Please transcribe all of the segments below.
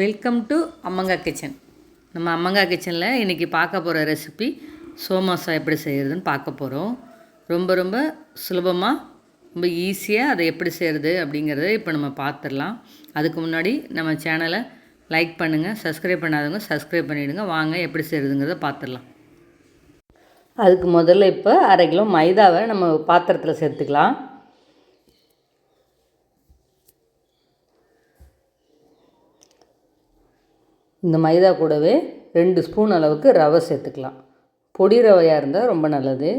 Welcome to அம்மங்கா kitchen. நம்ம அம்மங்கா கிச்சனில் இன்றைக்கி பார்க்க போகிற ரெசிபி சோமாசா எப்படி செய்கிறதுன்னு பார்க்க போகிறோம். ரொம்ப ரொம்ப சுலபமாக ரொம்ப ஈஸியாக அதை எப்படி செய்கிறது அப்படிங்கிறத இப்போ நம்ம பார்த்துடலாம். அதுக்கு முன்னாடி நம்ம சேனலை லைக் பண்ணுங்கள், சப்ஸ்கிரைப் பண்ணாதவங்க சப்ஸ்கிரைப் பண்ணிவிடுங்க. வாங்க எப்படி செய்கிறதுங்கிறத பார்த்துடலாம். அதுக்கு முதல்ல இப்போ 1/2 கிலோ மைதாவை நம்ம பாத்திரத்தில் சேர்த்துக்கலாம். இந்த மைதா கூடவே 2 ஸ்பூன் அளவுக்கு ரவை சேர்த்துக்கலாம். பொடி ரவையாக இருந்தால் ரொம்ப நல்லது.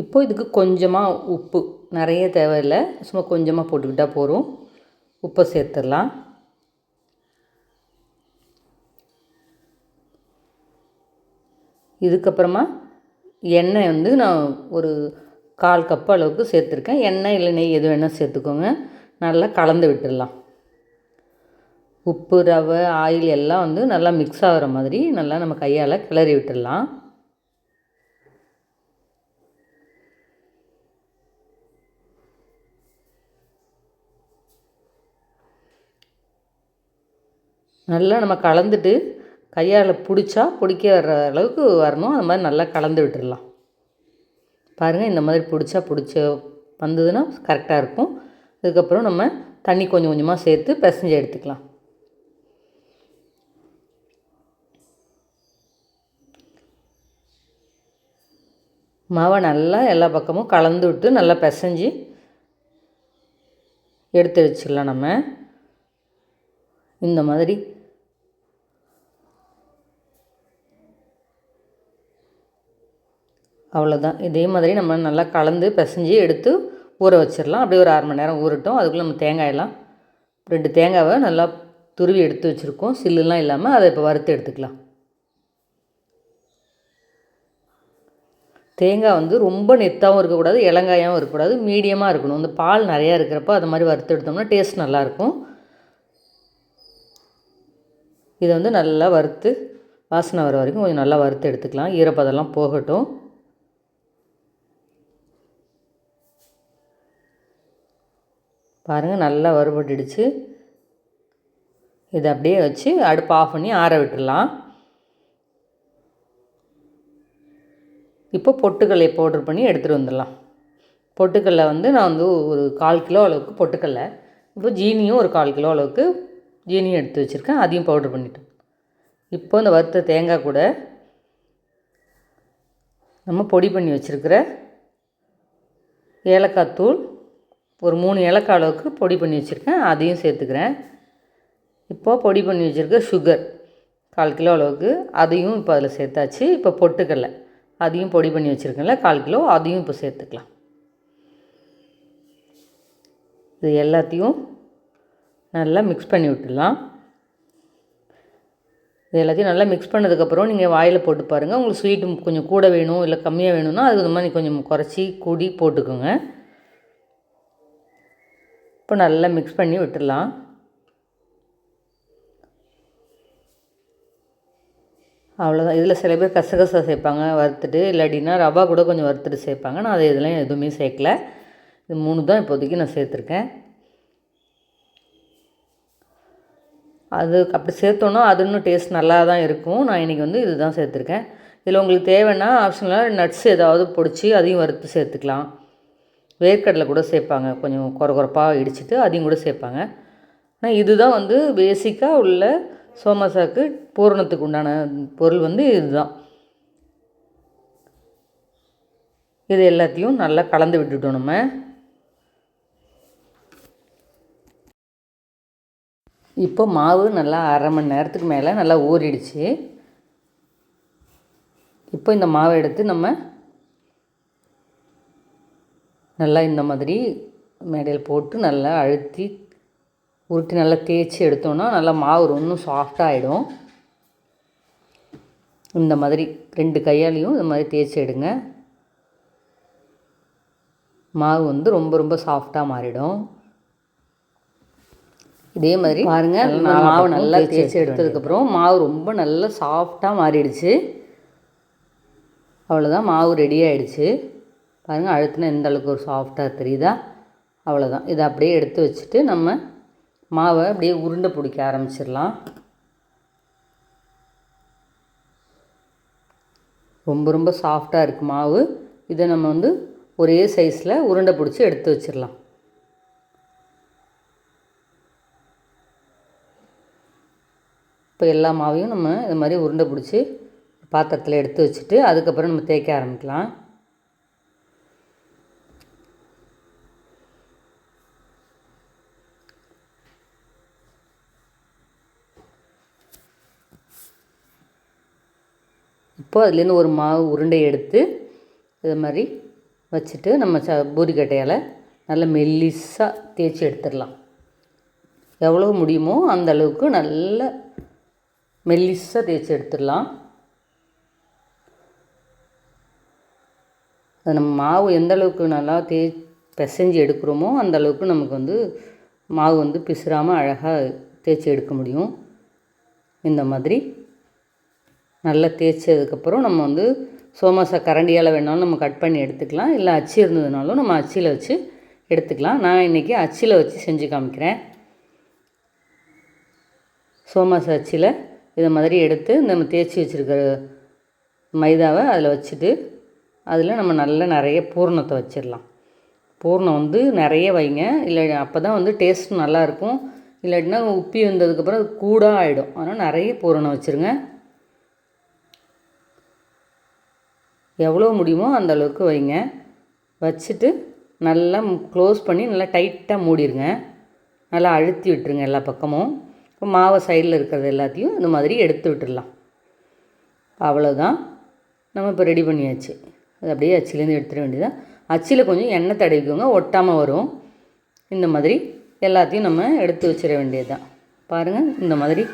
இப்போது இதுக்கு கொஞ்சமாக உப்பு, நிறைய தேவையில்லை, சும்மா கொஞ்சமாக போட்டுக்கிட்டால் போதும். உப்பை சேர்த்துடலாம். இதுக்கப்புறமா எண்ணெய் நான் ஒரு 1/4 கப் அளவுக்கு சேர்த்துருக்கேன். எண்ணெய் இல்லை நெய் எது வேணால் சேர்த்துக்கோங்க. நல்லா கலந்து விட்டுடலாம். உப்பு, ரவை, ஆயில் எல்லாம் நல்லா மிக்ஸ் ஆகிற மாதிரி நல்லா நம்ம கையால் கிளறி விட்டுடலாம். நல்லா நம்ம கலந்துட்டு கையால் பிடிக்க வர்ற அளவுக்கு வரணும். அந்த மாதிரி நல்லா கலந்து விட்டுடலாம். பாருங்கள், இந்த மாதிரி பிடிச்ச வந்ததுன்னா கரெக்டாக இருக்கும். அதுக்கப்புறம் நம்ம தண்ணி கொஞ்சம் கொஞ்சமாக சேர்த்து பிசைஞ்சு எடுத்துக்கலாம். மாவை நல்லா எல்லா பக்கமும் கலந்து விட்டு நல்லா பிசைஞ்சு எடுத்து வச்சிடலாம். நம்ம இந்த மாதிரி அவ்வளோதான். இதே மாதிரி நம்ம நல்லா கலந்து பிசைஞ்சு எடுத்து ஊற வச்சிடலாம். அப்படியே ஒரு 1/2 மணி நேரம் ஊறட்டும். அதுக்குள்ளே நம்ம தேங்காயெல்லாம் 2 தேங்காவை நல்லா துருவி எடுத்து வச்சுருக்கோம், சில்லுலாம் இல்லாமல். அதை இப்போ வறுத்து எடுத்துக்கலாம். தேங்காய் ரொம்ப நெத்தாகவும் இருக்கக்கூடாது, இளங்காயாகவும் இருக்கக்கூடாது, மீடியமாக இருக்கணும். இந்த பால் நிறையா இருக்கிறப்போ அது மாதிரி வறுத்து எடுத்தோம்னா டேஸ்ட் நல்லாயிருக்கும். இதை நல்லா வறுத்து வாசனை வர வரைக்கும் கொஞ்சம் நல்லா வறுத்து எடுத்துக்கலாம். ஈரப்பதெல்லாம் போகட்டும். பாருங்கள், நல்லா வறுபட்டுடுச்சு. இதை அப்படியே வச்சு அடுப்பு ஆஃப் பண்ணி ஆற விட்டுடலாம். இப்போ பொட்டுக்கல்லையை பவுடர் பண்ணி எடுத்துகிட்டு வந்துடலாம். பொட்டுக்கல்லை நான் ஒரு 1/4 கிலோ அளவுக்கு பொட்டுக்கல்லை, இப்போ ஜீனியும் ஒரு 1/4 கிலோ அளவுக்கு ஜீனியும் எடுத்து வச்சுருக்கேன். அதையும் பவுடர் பண்ணிட்டோம். இப்போ இந்த வறுத்த தேங்காய் கூட நம்ம பொடி பண்ணி வச்சுருக்கிற ஏலக்காய் தூள் ஒரு 3 ஏலக்காய் அளவுக்கு பொடி பண்ணி வச்சுருக்கேன், அதையும் சேர்த்துக்கிறேன். இப்போது பொடி பண்ணி வச்சுருக்க சுகர் 1/4 கிலோ அளவுக்கு, அதையும் இப்போ அதில் சேர்த்தாச்சு. இப்போ பொட்டுக்கல்லை அதையும் பொடி பண்ணி வச்சுருக்கேன்ல 1/4 கிலோ, அதையும் இப்போ சேர்த்துக்கலாம். இது எல்லாத்தையும் நல்லா மிக்ஸ் பண்ணி விட்டுடலாம். இது எல்லாத்தையும் நல்லா மிக்ஸ் பண்ணதுக்கப்புறம் நீங்கள் வாயில் போட்டு பாருங்கள். உங்களுக்கு ஸ்வீட்டு கொஞ்சம் கூட வேணும் இல்லை கம்மியாக வேணும்னா அதுக்கு இந்த மாதிரி கொஞ்சம் குறைச்சி கூடி போட்டுக்கோங்க. இப்போ நல்லா மிக்ஸ் பண்ணி விட்டுடலாம். அவ்வளோதான். இதில் சில பேர் கசகசா சேர்ப்பாங்க வறுத்துட்டு, இல்லாட்டினா ரவா கூட கொஞ்சம் வறுத்துட்டு சேர்ப்பாங்க. நான் அது இதெல்லாம் எதுவுமே சேர்க்கல. இது 3 தான் இப்போதைக்கு நான் சேர்த்துருக்கேன். அது அப்படி சேர்த்தோன்னா அது இன்னும் டேஸ்ட் நல்லா தான் இருக்கும். நான் இன்றைக்கி இது தான் சேர்த்துருக்கேன். இதில் உங்களுக்கு தேவைன்னா ஆப்ஷனலாக நட்ஸ் ஏதாவது பொடிச்சு அதையும் வறுத்து சேர்த்துக்கலாம். வேர்க்கடலை கூட சேர்ப்பாங்க, கொஞ்சம் கொரகொரப்பாக இடிச்சிட்டு அதையும் கூட சேர்ப்பாங்க. ஆனால் இதுதான் பேசிக்காக உள்ள சோமாசாக்கு பூரணத்துக்கு உண்டான பொருள் இதுதான். இது எல்லாத்தையும் நல்லா கலந்து விட்டுட்டோம். நம்ம இப்போ மாவு நல்லா 1/2 மணி நேரத்துக்கு மேலே நல்லா ஊறிடுச்சு. இப்போ இந்த மாவை எடுத்து நம்ம நல்லா இந்த மாதிரி மேடையில் போட்டு நல்லா அழுத்தி உருட்டி நல்லா தேய்ச்சி எடுத்தோன்னா நல்லா மாவு இன்னும் சாஃப்டாக ஆகிடும். இந்த மாதிரி 2 கையாலையும் இந்த மாதிரி தேய்ச்சி எடுங்க. மாவு ரொம்ப ரொம்ப சாஃப்டாக மாறிடும். இதே மாதிரி பாருங்கள், மாவு நல்லா தேய்ச்சி எடுத்ததுக்கப்புறம் மாவு ரொம்ப நல்லா சாஃப்டாக மாறிடுச்சு. அவ்வளோதான், மாவு ரெடி ஆகிடுச்சு. பாருங்கள், அழுத்தினா எந்த அளவுக்கு ஒரு சாஃப்டாக தெரியுதா? அவ்வளோதான். இதை அப்படியே எடுத்து வச்சுட்டு நம்ம மாவை அப்படியே உருண்டை பிடிக்க ஆரம்பிச்சிடலாம். ரொம்ப ரொம்ப சாஃப்டாக இருக்குது மாவு. இதை நம்ம வந்து ஒரே சைஸில் உருண்டை பிடிச்சி எடுத்து வச்சிடலாம். இப்போ எல்லா மாவையும் நம்ம இது மாதிரி உருண்டை பிடிச்சி பாத்திரத்தில் எடுத்து வச்சுட்டு அதுக்கப்புறம் நம்ம தேய்க்க ஆரம்பிக்கலாம். இப்போது அதுலேருந்து ஒரு மாவு உருண்டை எடுத்து இது மாதிரி வச்சுட்டு நம்ம பூரிக்கட்டையால் நல்லா மெல்லிஸாக தேய்ச்சி எடுத்துடலாம். எவ்வளோ முடியுமோ அந்த அளவுக்கு நல்ல மெல்லிஸாக தேய்ச்சி எடுத்துடலாம். அது நம்ம மாவு எந்த அளவுக்கு நல்லா பிசைஞ்சு எடுக்கிறோமோ அந்த அளவுக்கு நமக்கு வந்து மாவு வந்து பிசுறாமல் அழகாக தேய்ச்சி எடுக்க முடியும். இந்த மாதிரி நல்லா தேய்ச்சதுக்கப்புறம் நம்ம வந்து சோமாசா கரண்டியால் வேணாலும் நம்ம கட் பண்ணி எடுத்துக்கலாம். இல்லை அச்சு இருந்ததுனாலும் நம்ம அச்சில் வச்சு எடுத்துக்கலாம். நான் இன்றைக்கி அச்சில் வச்சு செஞ்சு காமிக்கிறேன். சோமாசா அச்சில் இதை மாதிரி எடுத்து நம்ம தேய்ச்சி வச்சுருக்கிற மைதாவை அதில் வச்சுட்டு அதில் நம்ம நல்லா நிறைய பூரணத்தை வச்சிடலாம். பூரணம் வந்து நிறைய வைங்க, இல்லை அப்போ தான் வந்து டேஸ்ட் நல்லாயிருக்கும். இல்லாட்டினா உப்பி வந்ததுக்கப்புறம் அது கூடாக ஆகிடும். அதனால் நிறைய பூரணம் வச்சுருங்க. எவ்வளோ முடியுமோ அந்த அளவுக்கு வைங்க. வச்சுட்டு நல்லா க்ளோஸ் பண்ணி நல்லா டைட்டாக மூடிடுங்க. நல்லா அழுத்தி விட்டுருங்க எல்லா பக்கமும். இப்போ மாவை சைடில் இருக்கிறது எல்லாத்தையும் இந்த மாதிரி எடுத்து விட்டுடலாம். அவ்வளோதான், நம்ம இப்போ ரெடி பண்ணியாச்சு. அது அப்படியே அச்சிலேருந்து எடுத்துட வேண்டியதான். அச்சில் கொஞ்சம் எண்ணெய் தடவிக்கோங்க, ஒட்டாமல் வரும். இந்த மாதிரி எல்லாத்தையும் நம்ம எடுத்து வச்சிட வேண்டியது தான். பாருங்கள், இந்த மாதிரி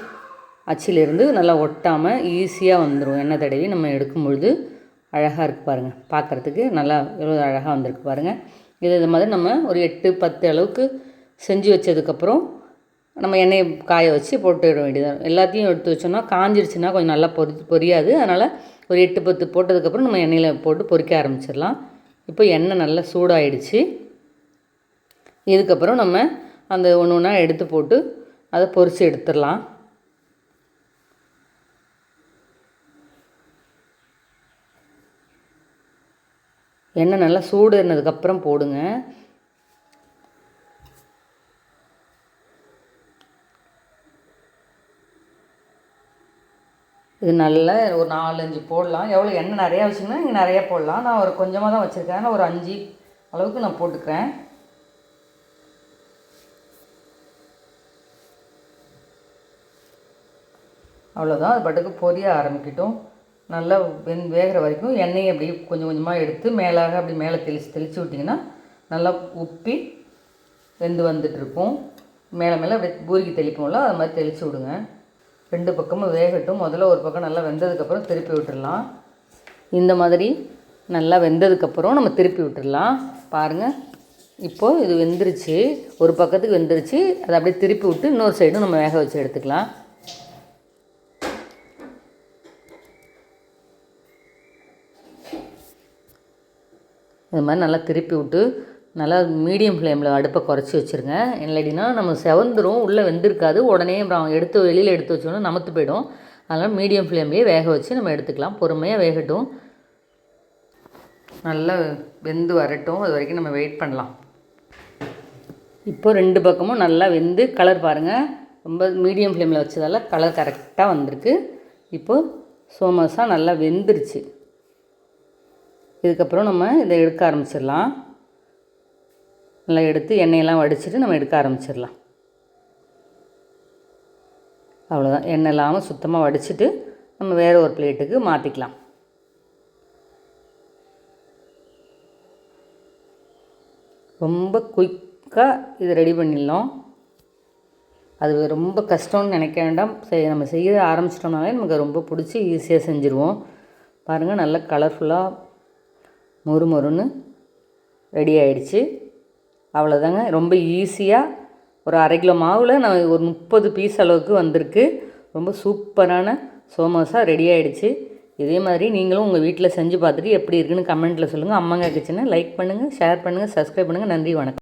அச்சிலேருந்து நல்லா ஒட்டாமல் ஈஸியாக வந்துடும். எண்ணெய் தடவி நம்ம எடுக்கும் பொழுது அழகாக இருக்குது பாருங்கள். பார்க்குறதுக்கு நல்லா எவ்வளோ அழகாக வந்திருக்கு பாருங்கள். இது மாதிரி நம்ம ஒரு 8-10 அளவுக்கு செஞ்சு வச்சதுக்கப்புறம் நம்ம எண்ணெயை காய வச்சு போட்டுவிட வேண்டியது. எல்லாத்தையும் எடுத்து வச்சோம்னா காஞ்சிடுச்சுன்னா கொஞ்சம் நல்லா பொரியாது. அதனால் ஒரு 8-10 போட்டதுக்கப்புறம் நம்ம எண்ணெயில் போட்டு பொரிக்க ஆரம்பிச்சிடலாம். இப்போ எண்ணெய் நல்லா சூடாகிடுச்சு. இதுக்கப்புறம் நம்ம அந்த ஒன்று ஒன்றா எடுத்து போட்டு அதை பொரித்து எடுத்துடலாம். எண்ணெய் நல்லா சூடு இருந்ததுக்கப்புறம் போடுங்க. இது நல்லா ஒரு 4-5 போடலாம். எவ்வளோ எண்ணெய் நிறையா வச்சிங்கன்னா நீங்கள் நிறையா போடலாம். நான் ஒரு கொஞ்சமாக தான் வச்சுருக்கேன். நான் ஒரு 5 அளவுக்கு நான் போட்டுக்கிறேன். அவ்வளோதான், அது பாட்டுக்கு பொரிய ஆரம்பிக்கட்டும். நல்லா வேகிற வரைக்கும் எண்ணெயை அப்படியே கொஞ்சம் கொஞ்சமாக எடுத்து மேலாக அப்படி மேலே தெளித்து விட்டிங்கன்னா நல்லா உப்பி வெந்து வந்துட்டுருக்கும். மேலே மேலே அப்படியே பூரிக்கு தெளிப்போம்ல, அது மாதிரி தெளித்து விடுங்க. 2 பக்கமும் வேகட்டும். முதல்ல ஒரு பக்கம் நல்லா வெந்ததுக்கப்புறம் திருப்பி விட்டுடலாம். இந்த மாதிரி நல்லா வெந்ததுக்கப்புறம் நம்ம திருப்பி விட்டுடலாம். பாருங்கள், இப்போது இது வெந்துருச்சு. ஒரு பக்கத்துக்கு வெந்துருச்சு. அதை அப்படியே திருப்பி விட்டு இன்னொரு சைடும் நம்ம வேக வச்சு எடுத்துக்கலாம். இது மாதிரி நல்லா திருப்பி விட்டு நல்லா மீடியம் ஃப்ளேமில் அடுப்பை குறைச்சி வச்சுருங்க. இல்லாட்டினா நம்ம செவந்துடும், உள்ளே வெந்திருக்காது. உடனே வெளியில் எடுத்து வச்சோன்னா நமத்து போயிடும். அதனால் மீடியம் ஃப்ளேம்லேயே வேக வச்சு நம்ம எடுத்துக்கலாம். பொறுமையாக வேகட்டும், நல்லா வெந்து வரட்டும். அது வரைக்கும் நம்ம வெயிட் பண்ணலாம். இப்போ 2 பக்கமும் நல்லா வெந்து கலர் பாருங்கள், ரொம்ப மீடியம் ஃப்ளேமில் வச்சதால் கலர் கரெக்டாக வந்திருக்கு. இப்போது சோமாசா நல்லா வெந்துருச்சு. இதுக்கப்புறம் நம்ம இதை எடுக்க ஆரம்பிச்சிடலாம். நல்லா எடுத்து எண்ணெயெல்லாம் வடிச்சிட்டு நம்ம எடுக்க ஆரம்பிச்சிடலாம். அவ்வளோதான், எண்ணெய் இல்லாமல் சுத்தமாக வடிச்சிட்டு நம்ம வேறு ஒரு பிளேட்டுக்கு மாற்றிக்கலாம். ரொம்ப குயிக்காக இது ரெடி பண்ணிடலாம். அது ரொம்ப கஷ்டம்னு நினைக்க வேண்டாம். நம்ம செய்ய ஆரம்பிச்சிட்டோம்னாலே நமக்கு ரொம்ப பிடிச்சி ஈஸியாக செஞ்சுருவோம். பாருங்கள், நல்லா கலர்ஃபுல்லாக மொறு மொறுன்னு ரெடி ஆகிடுச்சு. அவ்வளோதாங்க, ரொம்ப ஈஸியாக ஒரு 1/2 கிலோ மாவில் நான் ஒரு 30 பீஸ் அளவுக்கு வந்திருக்கு. ரொம்ப சூப்பரான சோமாசா ரெடி ஆகிடுச்சு. இதே மாதிரி நீங்களும் உங்கள் வீட்டில் செஞ்சு பார்த்துட்டு எப்படி இருக்குன்னு கமெண்ட்டில் சொல்லுங்கள். அம்மாங்கா கிச்சனை லைக் பண்ணுங்கள், ஷேர் பண்ணுங்கள், சப்ஸ்கிரைப் பண்ணுங்கள். நன்றி, வணக்கம்.